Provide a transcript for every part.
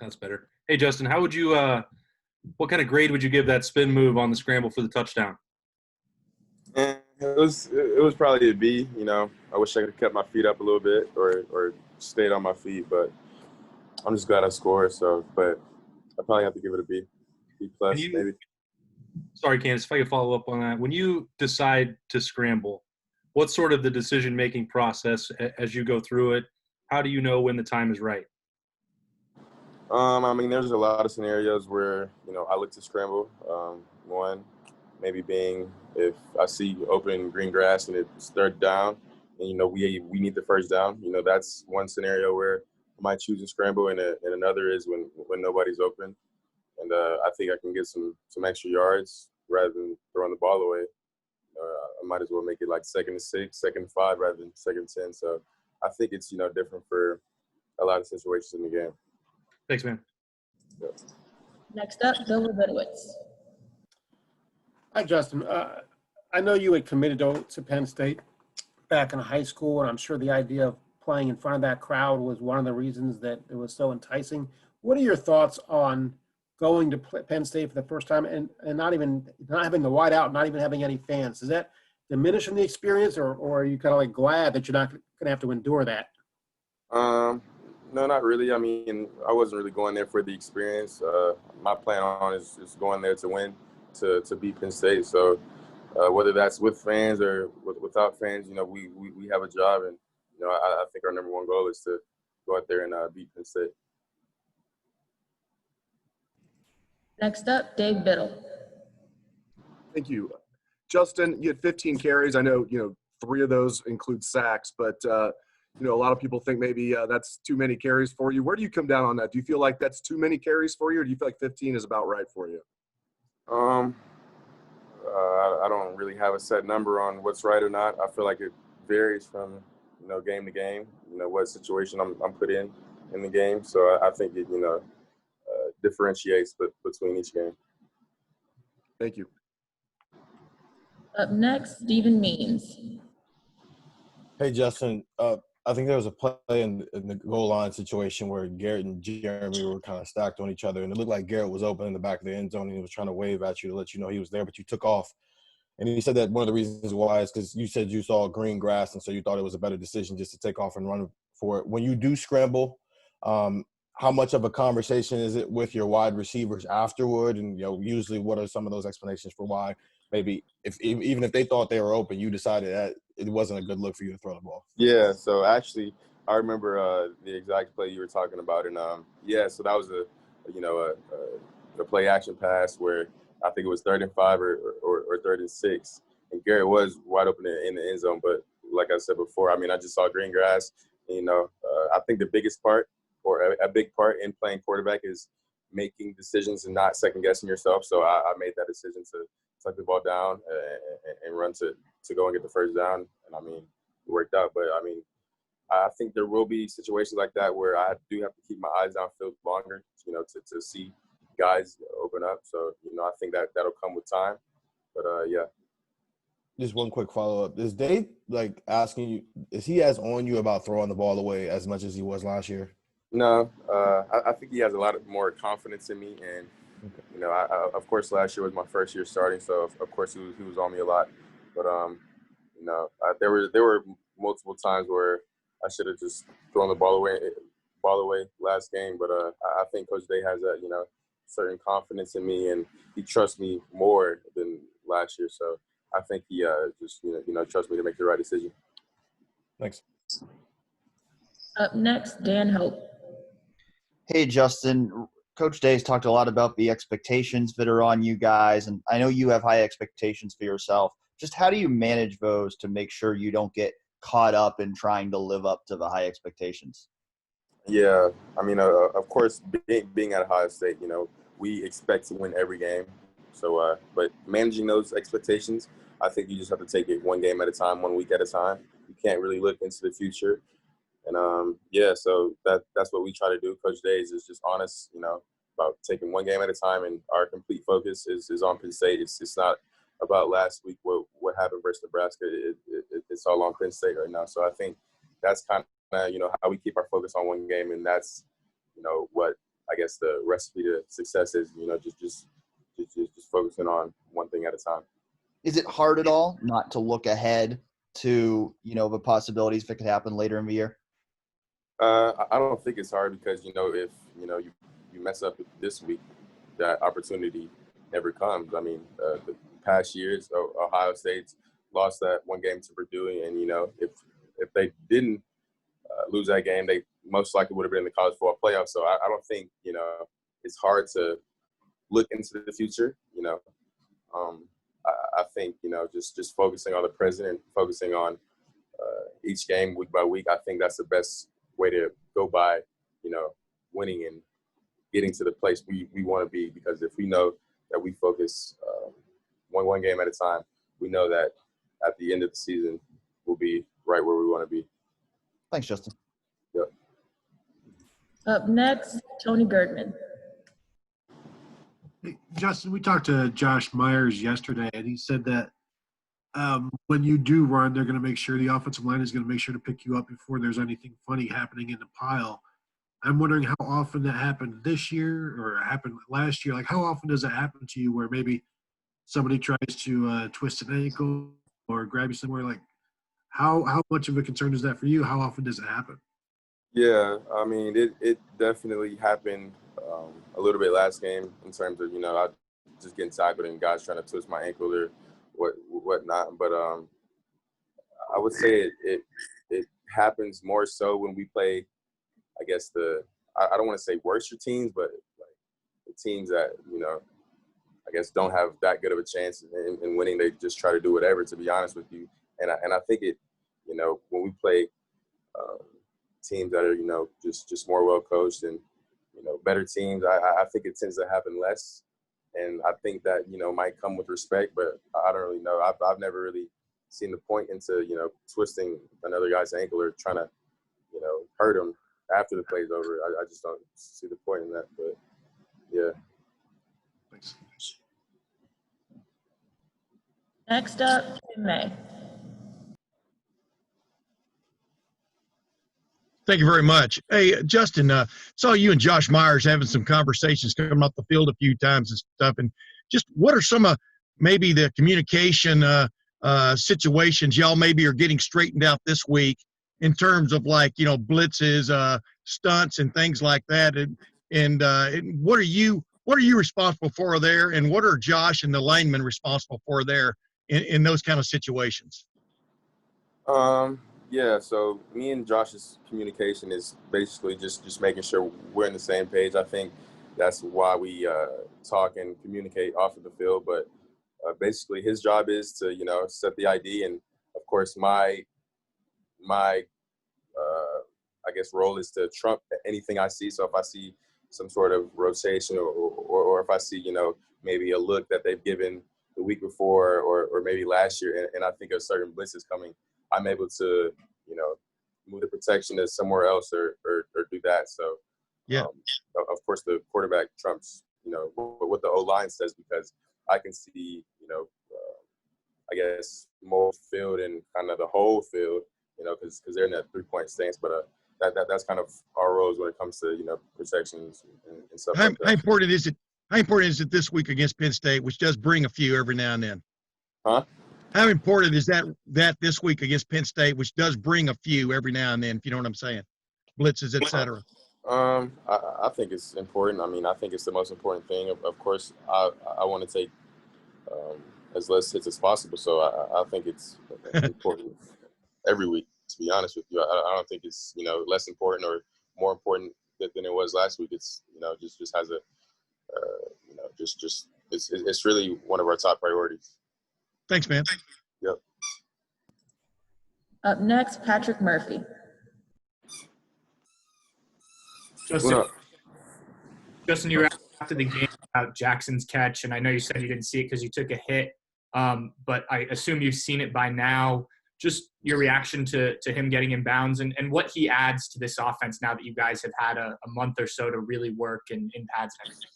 That's better. Hey, Justin, how would you what kind of grade would you give that spin move on the scramble for the touchdown? It was probably a B. I wish I could have kept my feet up a little bit or stayed on my feet, but I'm just glad I scored. So, but I probably have to give it a B, B When plus you maybe. Sorry, Candace, if I could follow up on that. When you decide to scramble, what's sort of the decision-making process as you go through it? How do you know when the time is right? I mean, there's a lot of scenarios where I look to scramble. One, maybe being if I see open green grass and it's third down, and we need the first down. That's one scenario where I might choose to scramble, and another is when nobody's open, and I think I can get some extra yards rather than throwing the ball away. I might as well make it like 2nd and 6, 2nd and 5 rather than 2nd and 10. So I think it's different for a lot of situations in the game. Thanks, man. Yeah. Next up, Bill Rabinowitz. Hi, Justin. I know you had committed to Penn State back in high school, and I'm sure the idea of playing in front of that crowd was one of the reasons that it was so enticing. What are your thoughts on going to Penn State for the first time and not having the white out, not even having any fans? Does that diminish in the experience, or are you kind of like glad that you're not going to have to endure that? No, not really. I mean, I wasn't really going there for the experience. My plan on is going there to win, to beat Penn State. So whether that's with fans or without fans, we have a job, and I think our number one goal is to go out there and beat Penn State. Next up, Dave Biddle. Thank you. Justin, you had 15 carries. I know, 3 of those include sacks, but, a lot of people think maybe that's too many carries for you. Where do you come down on that? Do you feel like that's too many carries for you, or do you feel like 15 is about right for you? I don't really have a set number on what's right or not. I feel like it varies from, game to game, what situation I'm put in the game. So I think it, differentiates between each game. Thank you. Up next, Stephen Means. Hey, Justin. I think there was a play in the goal line situation where Garrett and Jeremy were kind of stacked on each other, and it looked like Garrett was open in the back of the end zone, and he was trying to wave at you to let you know he was there, but you took off. And he said that one of the reasons why is because you said you saw green grass, and so you thought it was a better decision just to take off and run for it. When you do scramble, how much of a conversation is it with your wide receivers afterward? And usually, what are some of those explanations for why maybe even if they thought they were open, you decided that it wasn't a good look for you to throw the ball? Yeah. So actually, I remember the exact play you were talking about, and so that was a play action pass where I think it was 3rd and 5 or 3rd and 6, and Garrett was wide open in the end zone. But like I said before, I mean, I just saw green grass. I think the biggest part, or a big part in playing quarterback, is making decisions and not second guessing yourself. So I made that decision to tuck the ball down and run to go and get the first down. And I mean, it worked out. But I mean, I think there will be situations like that where I do have to keep my eyes downfield longer, to see guys open up. So, I think that'll come with time. But, yeah. Just one quick follow-up. Is Dave, asking you – is he as on you about throwing the ball away as much as he was last year? No. I think he has a lot more confidence in me. And, of course, last year was my first year starting. So, of course, he was on me a lot. But, there were multiple times where I should have just thrown the ball away last game. But I think Coach Day has that, certain confidence in me, and he trusts me more than last year. So I think he just trusts me to make the right decision. Thanks. Up next, Dan Hope. Hey, Justin. Coach Day's talked a lot about the expectations that are on you guys, and I know you have high expectations for yourself. Just how do you manage those to make sure you don't get caught up in trying to live up to the high expectations? Yeah, I mean, of course, being at Ohio State, we expect to win every game. So, but managing those expectations, I think you just have to take it one game at a time, 1 week at a time. You can't really look into the future. And, so that's what we try to do. Coach Day is just honest, about taking one game at a time, and our complete focus is on Penn State. It's not about last week, what happened versus Nebraska. It's all on Penn State right now. So I think that's kind of, how we keep our focus on one game, and that's, what I guess the recipe to success is, you know, just focusing on one thing at a time. Is it hard at all not to look ahead to, you know, the possibilities that could happen later in the year? I don't think it's hard because, you know, if, you know, you mess up this week, that opportunity never comes. I mean, the past years, Ohio State's lost that one game to Purdue, and, you know, if they didn't lose that game, they most likely would have been in the college football playoff. So I don't think, you know, it's hard to look into the future, you know. I think, you know, just focusing on the present and focusing on each game week by week, I think that's the best way to go by, you know, winning and getting to the place we want to be. Because if we know that we focus one game at a time, we know that at the end of the season, we'll be right where we want to be. Thanks, Justin. Yep. Up next, Tony Girdman. Hey, Justin, we talked to Josh Myers yesterday, and he said that when you do run, they're going to make sure the offensive line is going to make sure to pick you up before there's anything funny happening in the pile. I'm wondering how often that happened this year or happened last year. Like, how often does it happen to you where maybe somebody tries to twist an ankle or grab you somewhere? Like, how much of a concern is that for you? How often does it happen? Yeah, I mean, it definitely happened a little bit last game in terms of, you know, I just getting tackled and guys trying to twist my ankle or whatnot. But I would say it happens more so when we play, I guess, I don't want to say worse teams, but like the teams that, you know, I guess don't have that good of a chance in winning. They just try to do whatever, to be honest with you. And I think it, you know, when we play teams that are, you know, just more well coached and, you know, better teams, I think it tends to happen less. And I think that, you know, might come with respect, but I don't really know. I've never really seen the point into, you know, twisting another guy's ankle or trying to, you know, hurt him after the play's over. I just don't see the point in that. But yeah. Thanks. Next up, Tim May. Thank you very much. Hey, Justin, saw you and Josh Myers having some conversations coming off the field a few times and stuff. And just what are some of maybe the communication situations y'all maybe are getting straightened out this week in terms of, like, you know, blitzes, stunts and things like that? And what are you responsible for there? And what are Josh and the linemen responsible for there in those kind of situations? Yeah, so me and Josh's communication is basically just making sure we're on the same page. I think that's why we talk and communicate off of the field. But basically, his job is to, you know, set the ID, and of course, my I guess role is to trump anything I see. So if I see some sort of rotation or if I see, you know, maybe a look that they've given the week before or maybe last year, and I think a certain blitz is coming, I'm able to, you know, move the protection to somewhere else or do that. So, yeah, of course, the quarterback trumps, you know, what the O-line says, because I can see, you know, I guess more field and kind of the whole field, you know, because they're in that 3-point stance. But that's kind of our roles when it comes to, you know, protections and stuff like that. How important is it this week against Penn State, which does bring a few every now and then? Huh? How important is that this week against Penn State, which does bring a few every now and then, if you know what I'm saying? Blitzes, et cetera. I think it's important. I mean, I think it's the most important thing. Of course, I want to take as less hits as possible. So I think it's important every week, to be honest with you. I don't think it's, you know, less important or more important than it was last week. It's, you know, just has a, you know, just it's really one of our top priorities. Thanks, man. Yep. Up next, Patrick Murphy. Justin, you were asked after the game about Jackson's catch, and I know you said you didn't see it because you took a hit, but I assume you've seen it by now. Just your reaction to him getting in bounds and what he adds to this offense now that you guys have had a month or so to really work in pads and everything.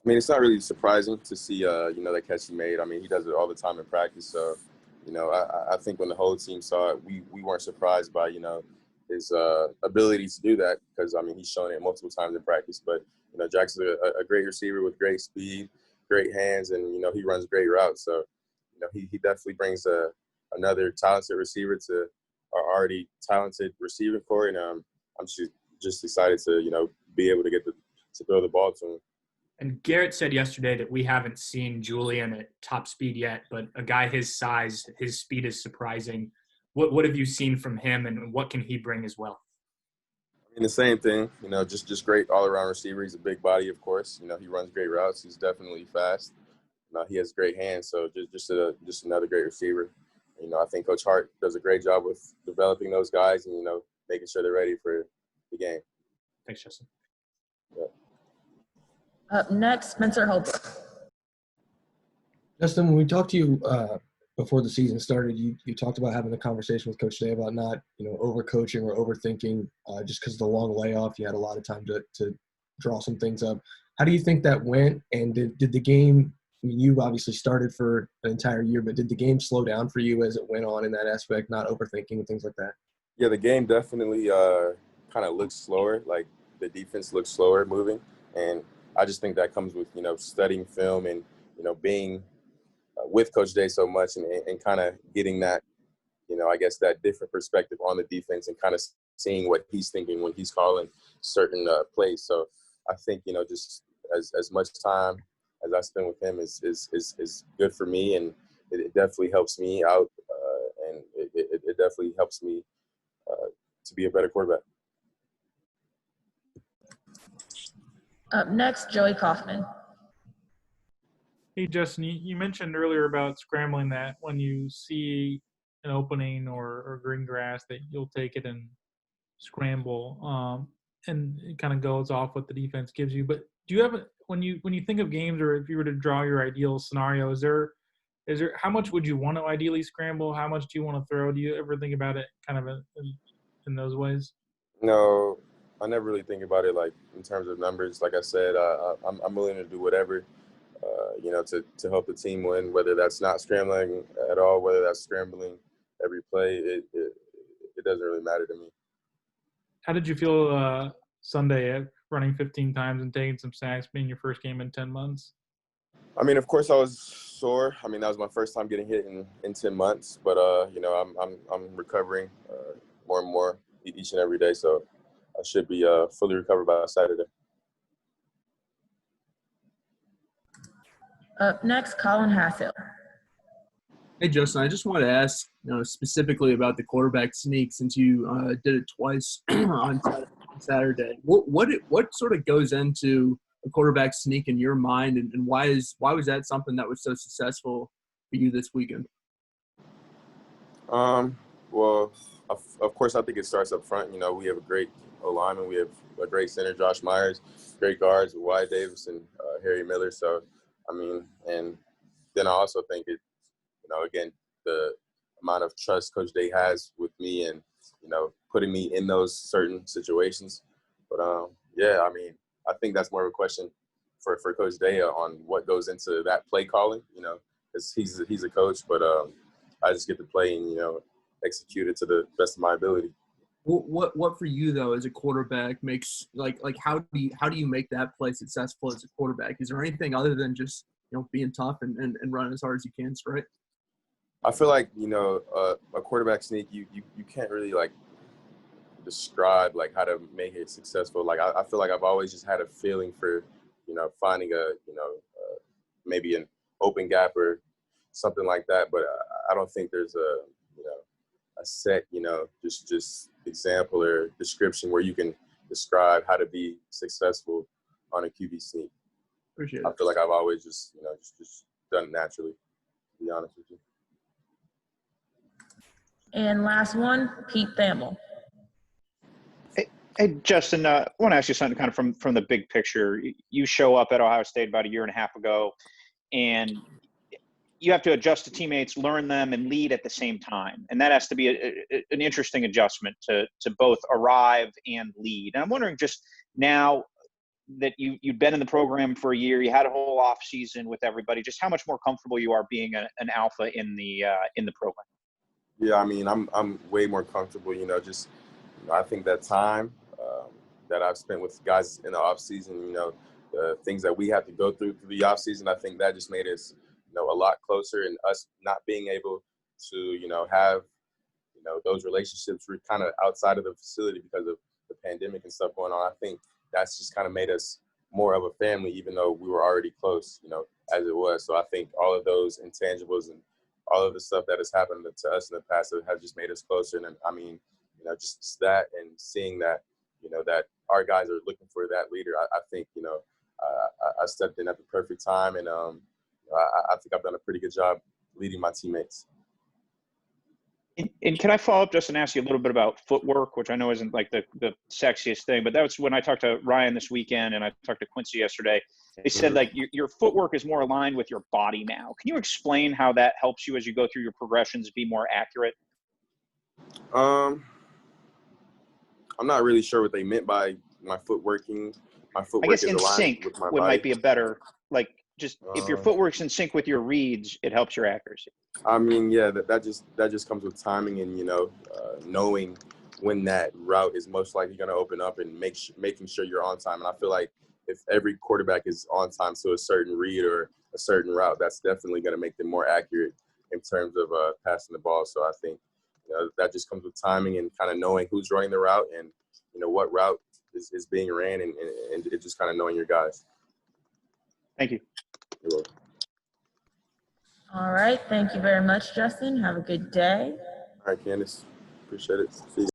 I mean, it's not really surprising to see, you know, that catch he made. I mean, he does it all the time in practice. So, you know, I think when the whole team saw it, we weren't surprised by, you know, his ability to do that, because I mean he's shown it multiple times in practice. But you know, Jackson's a great receiver with great speed, great hands, and you know he runs great routes. So you know he definitely brings another talented receiver to our already talented receiving core, and I'm just excited to you know be able to to throw the ball to him. And Garrett said yesterday that we haven't seen Julian at top speed yet, but a guy his size, his speed is surprising. What have you seen from him, and what can he bring as well? I mean, the same thing, you know, just great all-around receiver. He's a big body, of course. You know, he runs great routes. He's definitely fast. You know, he has great hands. So just another great receiver. You know, I think Coach Hart does a great job with developing those guys and, you know, making sure they're ready for the game. Thanks, Justin. Yeah. Up next, Spencer Holbrook. Justin, when we talked to you before the season started, you talked about having a conversation with Coach Day about not, overcoaching or overthinking just because of the long layoff. You had a lot of time to draw some things up. How do you think that went? And did the game, I mean, you obviously started for an entire year, but did the game slow down for you as it went on in that aspect, not overthinking and things like that? Yeah, the game definitely kind of looks slower. Like the defense looks slower moving. And I just think that comes with, you know, studying film and, you know, being with Coach Day so much and kind of getting that, you know, I guess that different perspective on the defense and kind of seeing what he's thinking when he's calling certain plays. So I think, you know, just as much time as I spend with him is good for me, and it definitely helps me out, and it definitely helps me to be a better quarterback. Up next, Joey Kaufman. Hey, Justin, you mentioned earlier about scrambling, that when you see an opening or green grass that you'll take it and scramble, and it kind of goes off what the defense gives you. But do you have when you think of games, or if you were to draw your ideal scenario, is there how much would you want to ideally scramble? How much do you want to throw? Do you ever think about it kind of in those ways? No, I never really think about it like in terms of numbers. Like I said, I'm willing to do whatever, you know, to help the team win, whether that's not scrambling at all, whether that's scrambling every play. It doesn't really matter to me. How did you feel Sunday at running 15 times and taking some sacks, being your first game in 10 months? I mean, of course, I was sore. I mean, that was my first time getting hit in 10 months. But you know, I'm recovering more and more each and every day. So I should be fully recovered by Saturday. Up next, Colin Hassel. Hey, Justin, I just wanted to ask, specifically about the quarterback sneak, since you did it twice on Saturday. What sort of goes into a quarterback sneak in your mind, and why was that something that was so successful for you this weekend? Well, of course, I think it starts up front. You know, we have a great alignment. We have a great center, Josh Myers, great guards, Wyatt Davis and Harry Miller. So, I mean, and then I also think it, you know, again, the amount of trust Coach Day has with me and, you know, putting me in those certain situations. But, yeah, I mean, I think that's more of a question for Coach Day on what goes into that play calling, you know, because he's a coach, but I just get to play and, you know, execute it to the best of my ability. What for you though as a quarterback makes like how do you make that play successful as a quarterback? Is there anything other than just, you know, being tough and running as hard as you can straight? I feel like, you know, a quarterback sneak, you can't really like describe like how to make it successful. Like I feel like I've always just had a feeling for, you know, finding a, you know, maybe an open gap or something like that. But I don't think there's a, you know, a set, you know, just example or description where you can describe how to be successful on a QB sneak. Appreciate it. I feel like I've always just, you know, just done it naturally, to be honest with you. And last one, Pete Thamel. Hey, Justin, I want to ask you something kind of from the big picture. You show up at Ohio State about a year and a half ago, and you have to adjust to teammates, learn them, and lead at the same time. And that has to be an interesting adjustment to both arrive and lead. And I'm wondering, just now that you've been in the program for a year, you had a whole off season with everybody, just how much more comfortable you are being an alpha in the program. Yeah, I mean, I'm way more comfortable, you know, just, I think that time that I've spent with guys in the off season, the things that we have to go through the off season, I think that just made us, a lot closer, and us not being able to, have, those relationships were kind of outside of the facility because of the pandemic and stuff going on. I think that's just kind of made us more of a family, even though we were already close, as it was. So I think all of those intangibles and all of the stuff that has happened to us in the past has just made us closer. And I mean, just that and seeing that, that our guys are looking for that leader. I think, I stepped in at the perfect time, and I think I've done a pretty good job leading my teammates. And can I follow up just and ask you a little bit about footwork, which I know isn't like the sexiest thing, but that was when I talked to Ryan this weekend and I talked to Quincy yesterday. They said like your footwork is more aligned with your body now. Can you explain how that helps you as you go through your progressions be more accurate? I'm not really sure what they meant by my footwork. My footwork I guess is in aligned sync with my would body. might be a better, like, just if your footwork's in sync with your reads, it helps your accuracy. I mean, yeah, that just comes with timing and knowing when that route is most likely going to open up and making sure you're on time. And I feel like if every quarterback is on time to a certain read or a certain route, that's definitely going to make them more accurate in terms of passing the ball. So I think that just comes with timing and kind of knowing who's running the route and what route is being ran and just kind of knowing your guys. Thank you. You're welcome. All right. Thank you very much, Justin. Have a good day. All right, Candace. Appreciate it. See you.